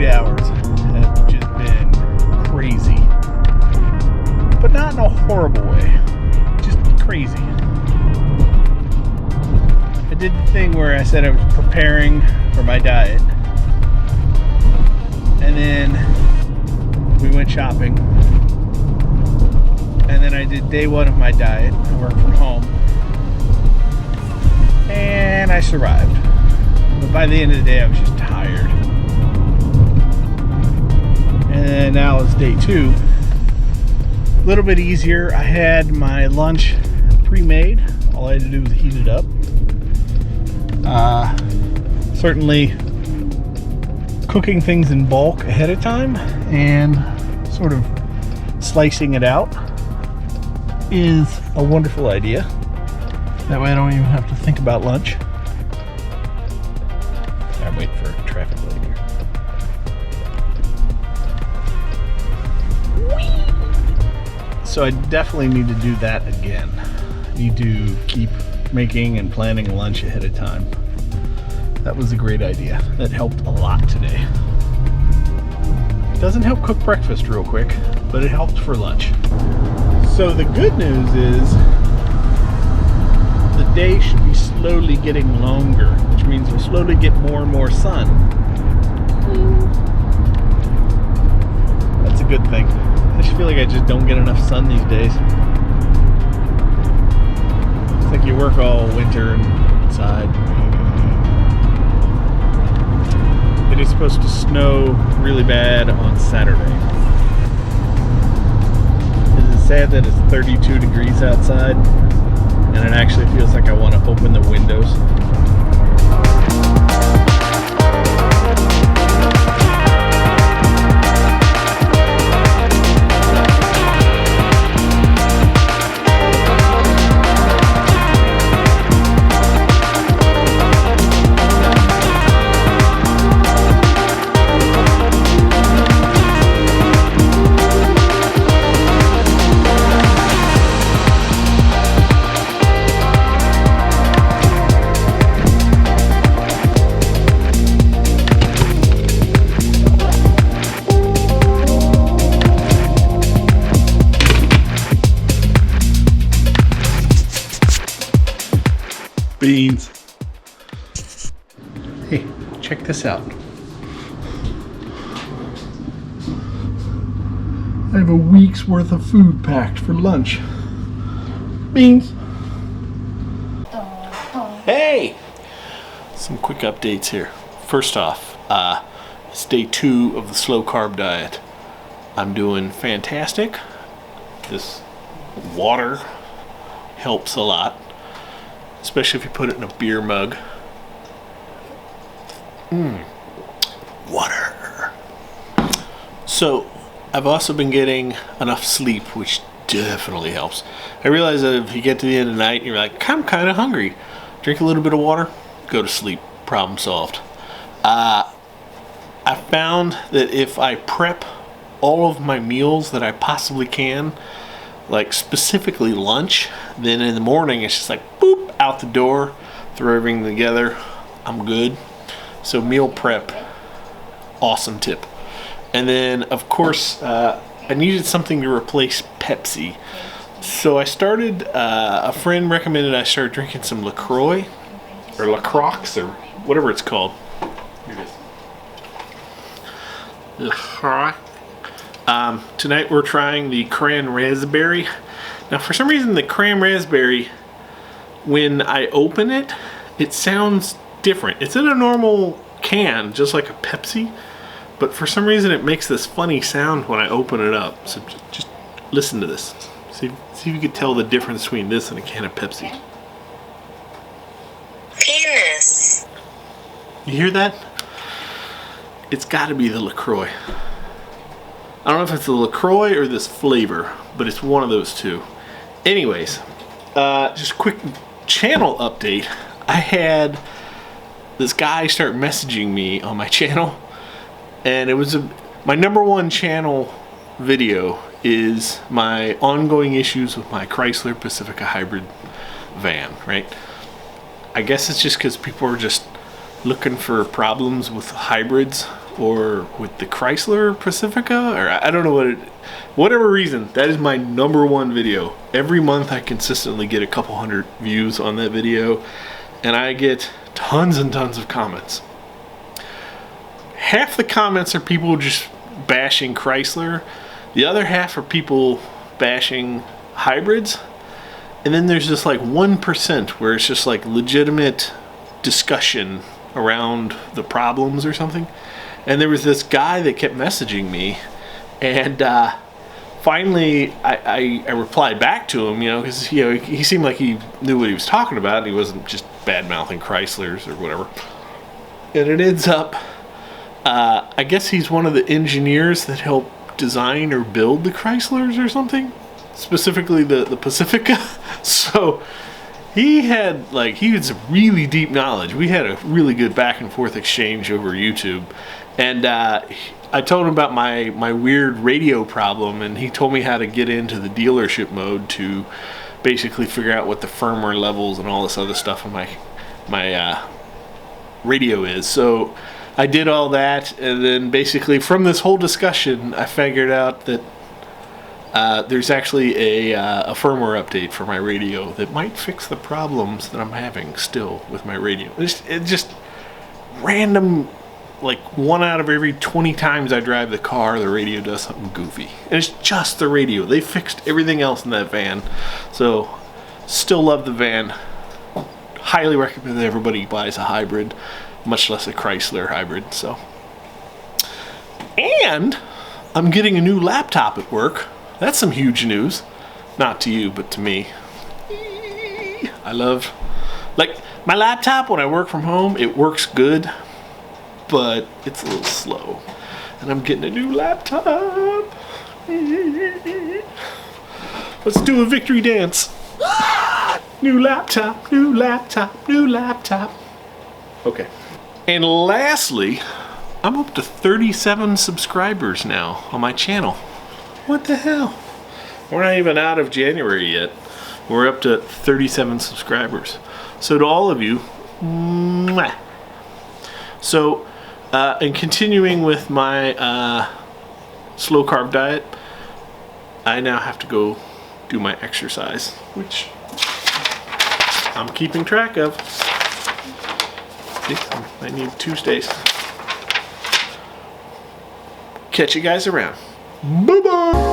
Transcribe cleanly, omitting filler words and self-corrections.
hours have just been crazy. But not in a horrible way. Just crazy. I did the thing where I said I was preparing for my diet. And then we went shopping. And then I did day one of my diet. I worked from home. And I survived. But by the end of the day, I was just tired. And then now it's day two. A little bit easier. I had my lunch pre-made. All I had to do was heat it up. Certainly cooking things in bulk ahead of time and sort of slicing it out is a wonderful idea. That way I don't even have to think about lunch. I'm waiting for a traffic light here. So I definitely need to do that again. I need to keep making and planning lunch ahead of time. That was a great idea. That helped a lot today. Doesn't help cook breakfast real quick, but it helped for lunch. So the good news is the day should be slowly getting longer, which means we'll slowly get more and more sun. That's a good thing. I just feel like I just don't get enough sun these days. It's like you work all winter inside. It is supposed to snow really bad on Saturday. Is it sad that it's 32 degrees outside and it actually feels like I want to open the windows? Beans. Hey, check this out. I have a week's worth of food packed for lunch. Beans. Hey! Some quick updates here. First off, it's day 2 of the slow carb diet. I'm doing fantastic. This water helps a lot, especially if you put it in a beer mug. Water. So, I've also been getting enough sleep, which definitely helps. I realize that if you get to the end of the night and you're like, I'm kind of hungry, drink a little bit of water, go to sleep, problem solved. I found that if I prep all of my meals that I possibly can, like specifically lunch, then in the morning it's just like boop, out the door, throw everything together, I'm good. So meal prep, awesome tip. And then of course I needed something to replace Pepsi, so I started, a friend recommended I start drinking some LaCroix or LaCroix or whatever it's called. Here it is. LaCroix. Tonight we're trying the cran raspberry. Now for some reason the cran raspberry, when I open it, it sounds different. It's in a normal can, just like a Pepsi, but for some reason it makes this funny sound when I open it up. So just listen to this. See if you could tell the difference between this and a can of Pepsi. Penis. You hear that? It's got to be the LaCroix. I don't know if it's the LaCroix or this flavor, but it's one of those two. Anyways, just a quick channel update. I had this guy start messaging me on my channel, and it was my #1 channel video is my ongoing issues with my Chrysler Pacifica hybrid van, right? I guess it's just because people are just looking for problems with hybrids or with the Chrysler Pacifica, or I don't know what it, whatever reason, that is my #1 video. Every month I consistently get a couple hundred views on that video, and I get tons and tons of comments. Half the comments are people just bashing Chrysler. The other half are people bashing hybrids. And then there's just like 1% where it's just like legitimate discussion around the problems or something. And there was this guy that kept messaging me, and finally I replied back to him, because he seemed like he knew what he was talking about, and he wasn't just bad-mouthing Chryslers or whatever. And it ends up, I guess he's one of the engineers that helped design or build the Chryslers or something, specifically the Pacifica. So he had really deep knowledge. We had a really good back and forth exchange over YouTube, and I told him about my weird radio problem, and he told me how to get into the dealership mode to basically figure out what the firmware levels and all this other stuff on my radio is. So I did all that, and then basically from this whole discussion I figured out that there's actually a firmware update for my radio that might fix the problems that I'm having still with my radio. It's just random, like 1 out of every 20 times I drive the car, the radio does something goofy. And it's just the radio. They fixed everything else in that van. So, still love the van. Highly recommend that everybody buys a hybrid, much less a Chrysler hybrid. So, and I'm getting a new laptop at work. That's some huge news. Not to you, but to me. I love, my laptop when I work from home, it works good, but it's a little slow. And I'm getting a new laptop. Let's do a victory dance. New laptop, new laptop, new laptop. Okay. And lastly, I'm up to 37 subscribers now on my channel. What the hell? We're not even out of January yet. We're up to 37 subscribers. So to all of you, mwah. So, and continuing with my slow carb diet, I now have to go do my exercise, which I'm keeping track of. I need Tuesdays. Catch you guys around. Bye-bye.